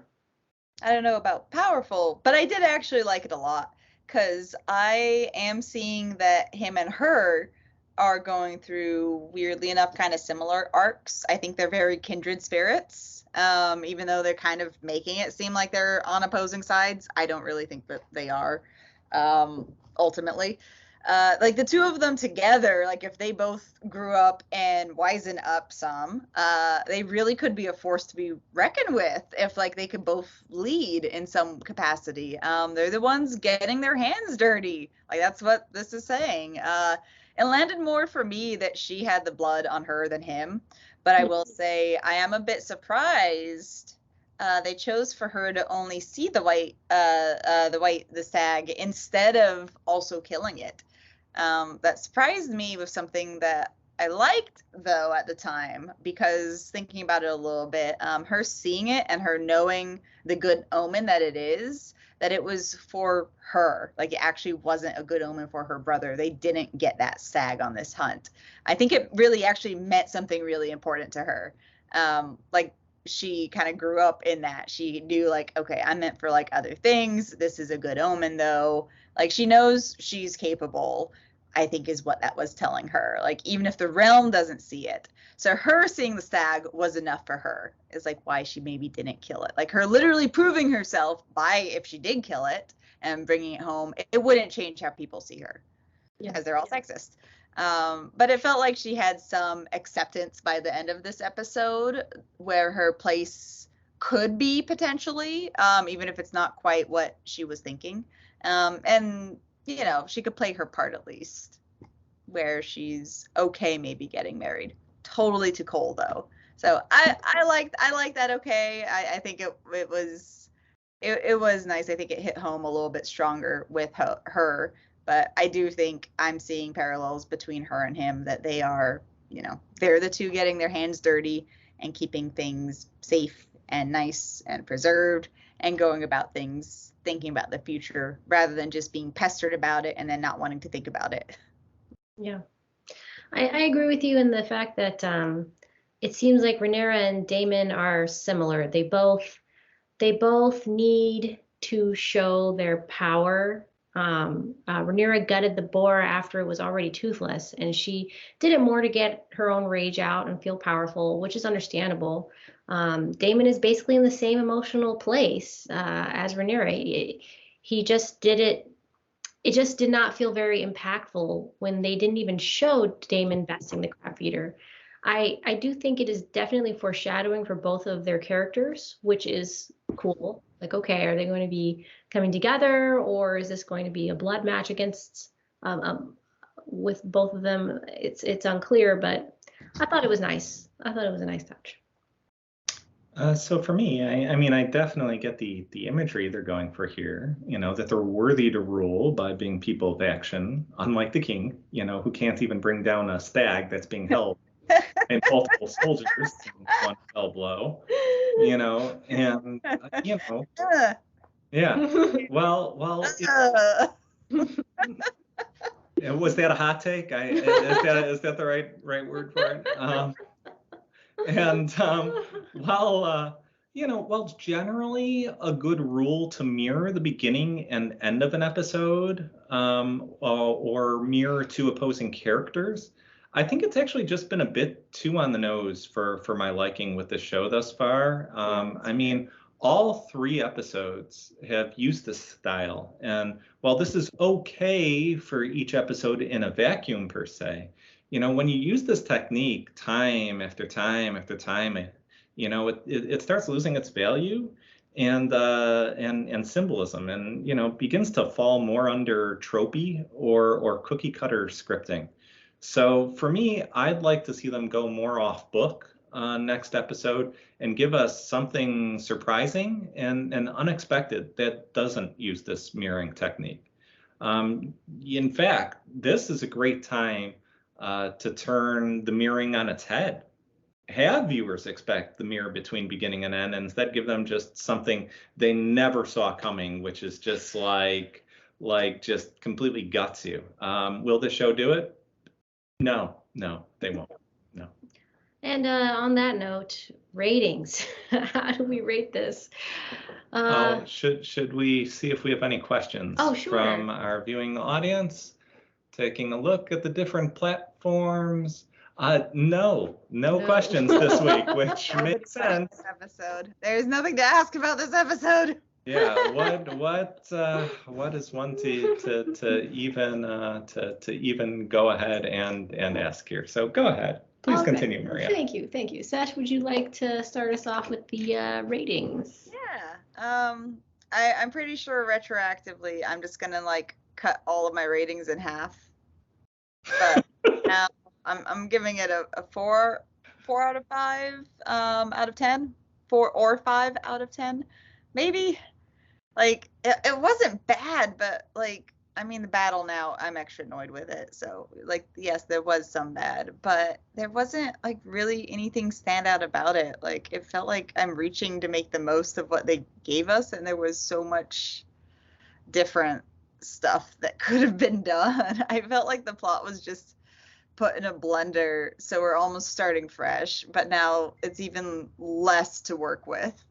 I don't know about powerful, but I did actually like it a lot, because I am seeing that him and her are going through, weirdly enough, kind of similar arcs. I think they're very kindred spirits, even though they're kind of making it seem like they're on opposing sides. I don't really think that they are, ultimately. Like, the two of them together, like, if they both grew up and wisen up some, they really could be a force to be reckoned with if, like, they could both lead in some capacity. They're the ones getting their hands dirty. Like, that's what this is saying. It landed more for me that she had the blood on her than him, but I will say I am a bit surprised they chose for her to only see the stag instead of also killing it. That surprised me with something that I liked, though, at the time, because thinking about it a little bit, her seeing it and her knowing the good omen that it was for her. Like, it actually wasn't a good omen for her brother. They didn't get that stag on this hunt. I think it really actually meant something really important to her. Like, she kind of grew up in that. She knew, like, okay, I'm meant for, like, other things. This is a good omen, though. Like, she knows she's capable, I think, is what that was telling her. Like, even if the realm doesn't see it. So her seeing the stag was enough for her. Is like why she maybe didn't kill it. Like, her literally proving herself by, if she did kill it and bringing it home, it wouldn't change how people see her, because they're all sexist. But it felt like she had some acceptance by the end of this episode where her place could be potentially, even if it's not quite what she was thinking. And, she could play her part at least, where she's okay maybe getting married. Totally to Cole, though. So I like that. Okay. I think it was nice. I think it hit home a little bit stronger with her. But I do think I'm seeing parallels between her and him, that they are, they're the two getting their hands dirty and keeping things safe and nice and preserved and going about things, thinking about the future rather than just being pestered about it and then not wanting to think about it. Yeah. I agree with you in the fact that it seems like Rhaenyra and Daemon are similar. They both they both need to show their power. Rhaenyra gutted the boar after it was already toothless, and she did it more to get her own rage out and feel powerful, which is understandable. Daemon is basically in the same emotional place as Rhaenyra. He just did it. It just did not feel very impactful when they didn't even show Daemon besting the Crabfeeder. I do think it is definitely foreshadowing for both of their characters, which is cool. Like, okay, are they going to be coming together, or is this going to be a blood match against with both of them? It's unclear, but I thought it was nice. I thought it was a nice touch. So for me, I mean, I definitely get the imagery they're going for here, that they're worthy to rule by being people of action, unlike the king, who can't even bring down a stag that's being held by multiple soldiers in one fell blow, and, yeah. Well, was that a hot take? Is that the right word for it? While generally a good rule to mirror the beginning and end of an episode, or mirror two opposing characters, I think it's actually just been a bit too on the nose for my liking with the show thus far. I mean, all 3 episodes have used this style, and while this is okay for each episode in a vacuum per se, when you use this technique time after time after time, it starts losing its value and symbolism, and begins to fall more under tropey or cookie cutter scripting. So for me, I'd like to see them go more off book next episode and give us something surprising and unexpected that doesn't use this mirroring technique. In fact, this is a great time to turn the mirroring on its head. Have viewers expect the mirror between beginning and end, and instead give them just something they never saw coming, which is just like just completely guts you. Will this show do it? No, they won't. No. And on that note, ratings. How do we rate this? Should we see if we have any questions from our viewing audience? Taking a look at the different platforms. No questions this week, which makes sense. Episode. There's nothing to ask about this episode. Yeah. What is one to even go ahead and ask here? So go ahead. Please continue, Maria. Thank you. Sesh, would you like to start us off with the ratings? Yeah. I'm pretty sure retroactively I'm just gonna cut all of my ratings in half. But now I'm giving it a 4 out of 5 out of 10. 4 or 5 out of 10. Maybe. It wasn't bad, but the battle now, I'm extra annoyed with it. So yes, there was some bad, but there wasn't really anything stand out about it. It felt like I'm reaching to make the most of what they gave us, and there was so much different stuff that could have been done. I felt like the plot was just put in a blender, so we're almost starting fresh, but now it's even less to work with.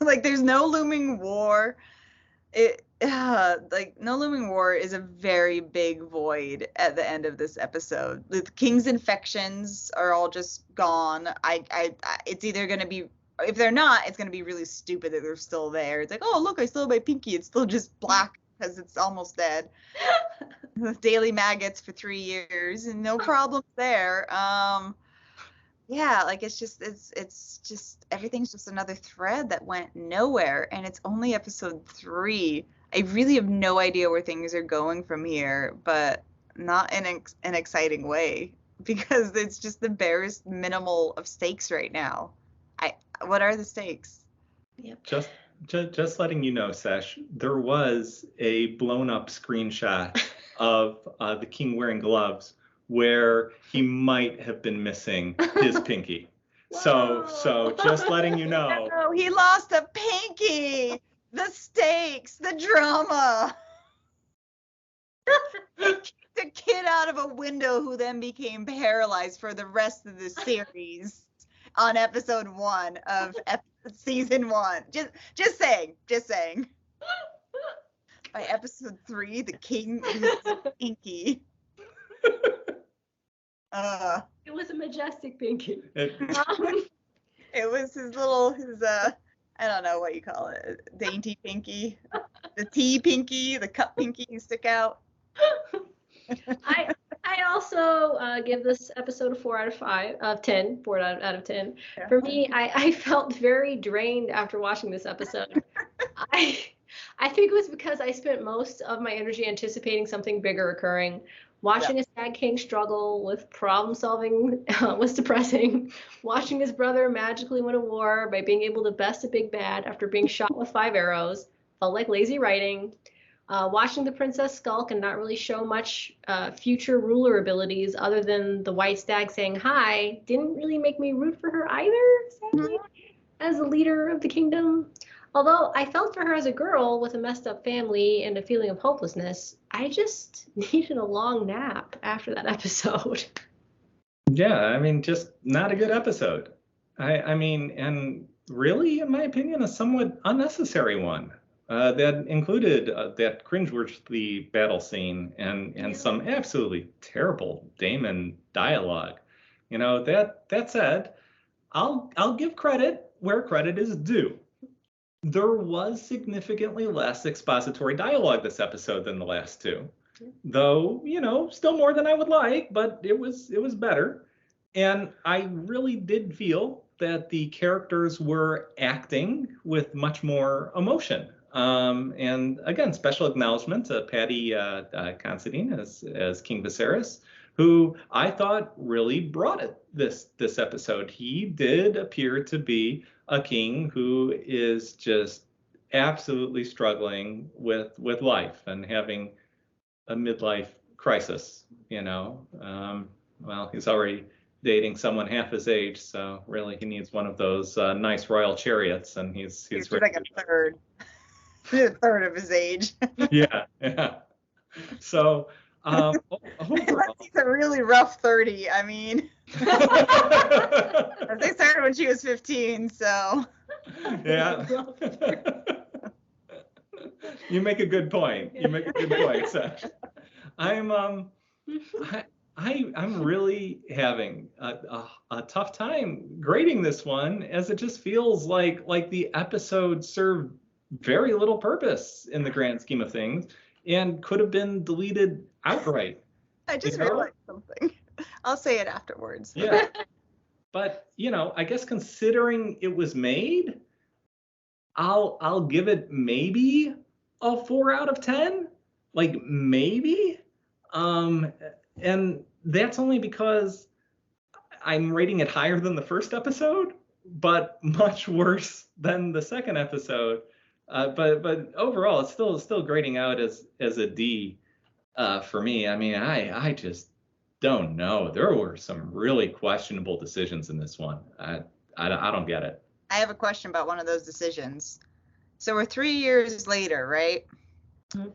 There's no looming war. No looming war is a very big void at the end of this episode. The king's infections are all just gone. It's either going to be, if they're not, it's going to be really stupid that they're still there. It's like, oh, look, I still have my pinky. It's still just black because it's almost dead. Daily maggots for 3 years and no problems there. Yeah, it's just everything's just another thread that went nowhere, and it's only episode 3. I really have no idea where things are going from here, but not in an exciting way, because it's just the barest minimal of stakes right now. What are the stakes? Yep. Just letting you know, Sesh, there was a blown up screenshot of the king wearing gloves where he might have been missing his pinky. So just letting you know. No, he lost a pinky. The stakes, the drama. The kid out of a window who then became paralyzed for the rest of the series. on episode 1 of season 1. Just saying. By episode 3, the king loses pinky. It was a majestic pinky. It was his I don't know what you call it, dainty pinky, the tea pinky, the cup pinky you stick out. I also give this episode a 4 out of 10. 4 out of 10. Yeah. For me, I felt very drained after watching this episode. I think it was because I spent most of my energy anticipating something bigger occurring. Watching a sad king struggle with problem solving was depressing. Watching his brother magically win a war by being able to best a big bad after being shot with 5 arrows felt like lazy writing. Watching the princess skulk and not really show much future ruler abilities other than the white stag saying hi didn't really make me root for her either, sadly, as the leader of the kingdom. Although I felt for her as a girl with a messed up family and a feeling of hopelessness, I just needed a long nap after that episode. Yeah, I mean, just not a good episode. I mean, and really, in my opinion, a somewhat unnecessary one. That included that cringeworthy battle scene and some absolutely terrible Daemon dialogue. You know, that said, I'll give credit where credit is due. There was significantly less expository dialogue this episode than the last 2. Though, you know, still more than I would like, but it was better. And I really did feel that the characters were acting with much more emotion. And again, special acknowledgement to Paddy Considine as King Viserys, who I thought really brought it this episode. He did appear to be a king who is just absolutely struggling with life and having a midlife crisis, you know. Well, he's already dating someone half his age, so really he needs one of those nice royal chariots, and he's like a third of his age. yeah. So overall, he's a really rough 30. I mean, they started when she was 15, so yeah. You make a good point. Sesh. I'm really having a tough time grading this one, as it just feels like the episode served very little purpose in the grand scheme of things and could have been deleted outright. I just realized something. I'll say it afterwards. Yeah. But, you know, I guess considering it was made, I'll give it maybe a 4 out of 10. Like, maybe. And that's only because I'm rating it higher than the first episode, but much worse than the second episode. But overall, it's still grading out as a D for me. I mean, I just don't know. There were some really questionable decisions in this one. I don't get it. I have a question about one of those decisions. So we're 3 years later, right? Mm-hmm.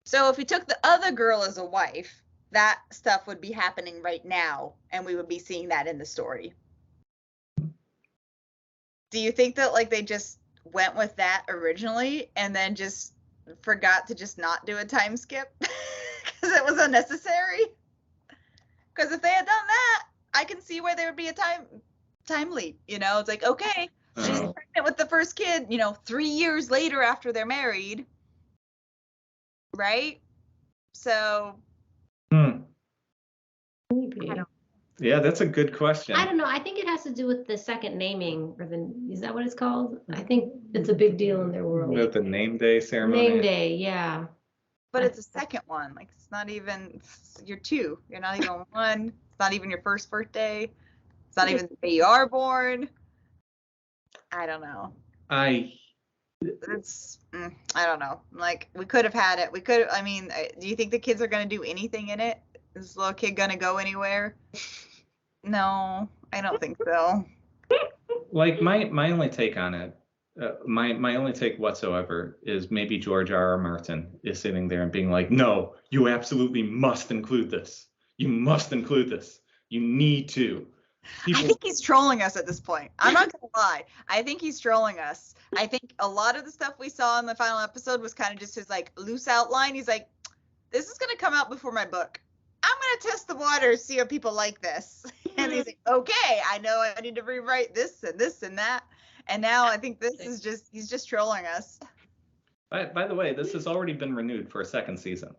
So if we took the other girl as a wife, that stuff would be happening right now, and we would be seeing that in the story. Do you think that like they just went with that originally and then just forgot to just not do a time skip because it was unnecessary? Because if they had done that, I can see where there would be a time leap. You know, it's like, okay, she's pregnant with the first kid, you know, 3 years later after they're married, right? So maybe. Yeah, that's a good question. I don't know. I think it has to do with the second naming, or is that what it's called? I think it's a big deal in their world. With the name day ceremony. Name day, yeah. But it's a second one. Like, it's not even, you're 2. You're not even 1. It's not even your first birthday. It's not even the day you are born. I don't know. I don't know. Like, we could have had it. I mean, do you think the kids are going to do anything in it? Is this little kid going to go anywhere? No, I don't think so. Like, my only take on it, my only take whatsoever is maybe George R.R. Martin is sitting there and being like, no, you absolutely must include this. You must include this. You need to. People, I think he's trolling us at this point. I'm not gonna lie. I think he's trolling us. I think a lot of the stuff we saw in the final episode was kind of just his like loose outline. He's like, this is gonna come out before my book. I'm gonna test the waters, see how people like this. And he's like, okay, I know I need to rewrite this and that. And now I think this is he's just trolling us. by the way, this has already been renewed for a second season.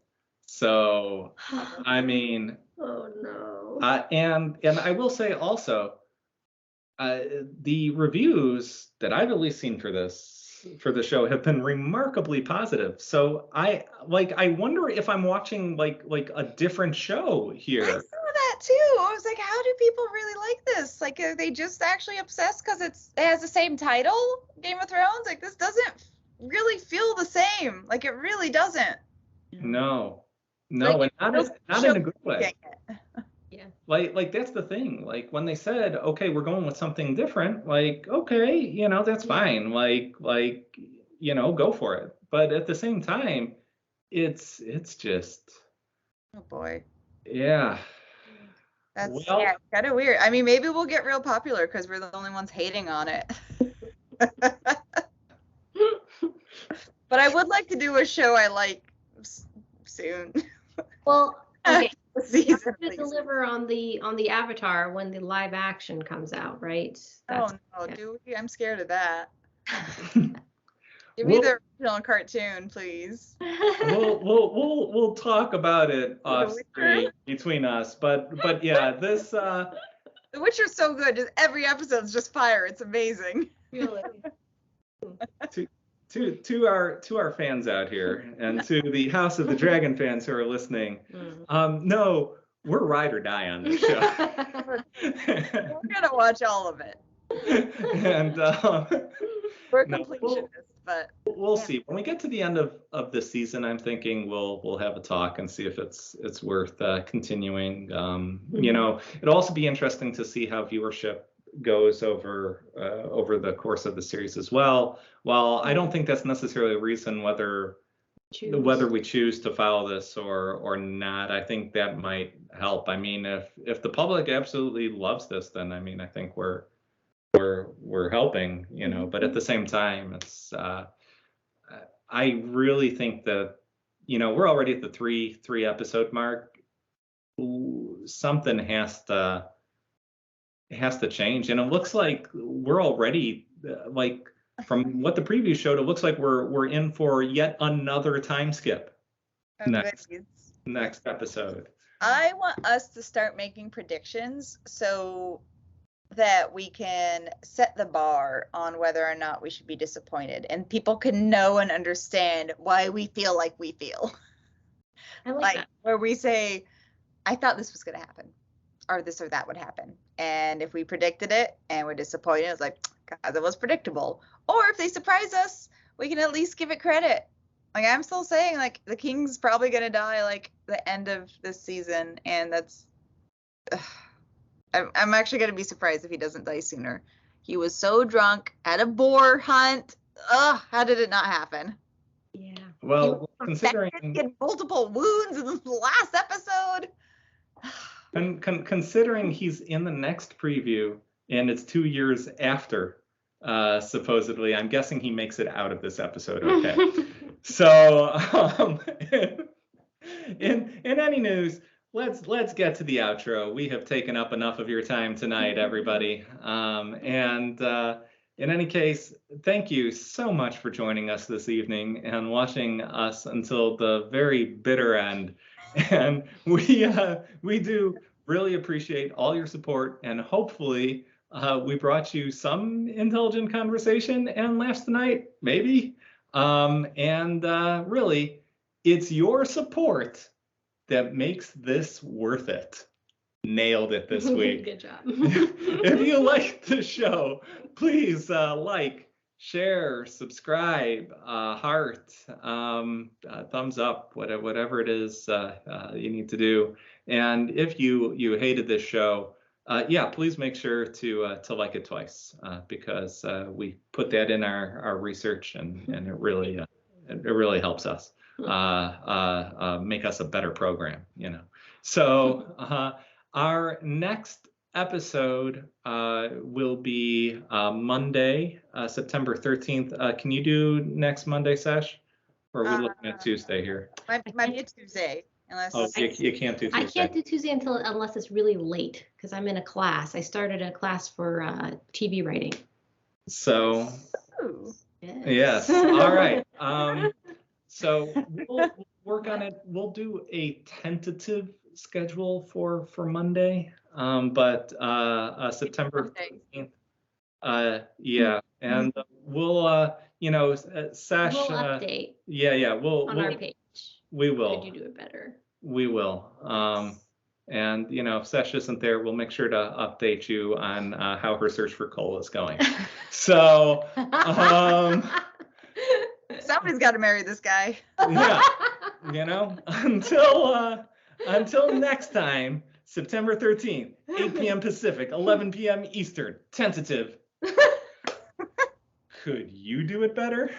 So, I mean, Oh no. and I will say also, the reviews that I've at least seen for the show have been remarkably positive. So I wonder if I'm watching like a different show here. I saw that too. I was like, how do people really like this? Like, are they just actually obsessed because it has the same title, Game of Thrones? Like, this doesn't really feel the same. Like, it really doesn't. No, Like, and not in a good way. Yeah. Like that's the thing. Like when they said, okay, we're going with something different, like, okay, that's fine. Like, go for it. But at the same time, it's just, Oh boy. yeah. That's Well, kind of weird. I mean, maybe we'll get real popular because we're the only ones hating on it. But I would like to do a show I like soon. Well, okay. Season, To deliver on the Avatar when the live action comes out, right? Oh no, do we? I'm scared of that. Give Well- me the original cartoon, please. we'll talk about it off Witcher? screen between us. But yeah, this The Witcher's so good. Just every episode's just fire. It's amazing. Really? to our fans out here and to the House of the Dragon fans who are listening, no, we're ride or die on this show. We're gonna watch all of it. And We're no, completionists, but we'll see. When we get to the end of this season, I'm thinking we'll have a talk and see if it's worth continuing. It'll also be interesting to see how viewership goes over the course of the series as well. While I don't think that's necessarily a reason whether we choose to follow this or not, I think that might help. I mean, if the public absolutely loves this, then I mean, I think we're helping, but at the same time, it's I really think that we're already at the three episode mark. Something has to change, and it looks like we're already like from what the preview showed, it looks like we're in for yet another time skip next episode. I want us to start making predictions so that we can set the bar on whether or not we should be disappointed, and people can know and understand why we feel like we feel. I like that. Where we say, I thought this was going to happen, or this or that would happen. And if we predicted it and we're disappointed, it's like, God, that was predictable. Or if they surprise us, we can at least give it credit. Like, I'm still saying, like, the king's probably going to die, like, the end of this season. And that's, I'm actually going to be surprised if he doesn't die sooner. He was so drunk at a boar hunt. Ugh, how did it not happen? Yeah. Well, He considering had multiple wounds in the last episode. considering he's in the next preview and it's 2 years after, supposedly, I'm guessing he makes it out of this episode okay. So in any news, let's get to the outro. We have taken up enough of your time tonight, everybody. And in any case, thank you so much for joining us this evening and watching us until the very bitter end. And we do really appreciate all your support, and hopefully we brought you some intelligent conversation and laughs tonight, maybe. Really, it's your support that makes this worth it. Nailed it this week. Good job. If you like the show, please like, share, subscribe, heart, thumbs up, whatever it is you need to do. And if you hated this show, please make sure to like it twice, because we put that in our research, and it really helps us make us a better program. So our next episode will be Monday, September 13th. Can you do next Monday, Sesh? Or are we looking at Tuesday here? Might be a Tuesday, unless. Oh, you can't do Tuesday. I can't do Tuesday unless it's really late because I'm in a class. I started a class for TV writing. So, Ooh. yes. All right. So we'll work on it. We'll do a tentative schedule for Monday, but September 13th. Yeah, and we'll Sesh. We'll update. Yeah, we'll our page. We will. Could you do it better? We will. And if Sesh isn't there, we'll make sure to update you on how her search for coal is going. So, Somebody's got to marry this guy. yeah, until next time, September 13th, 8 p.m. Pacific, 11 p.m. Eastern, tentative. Could you do it better?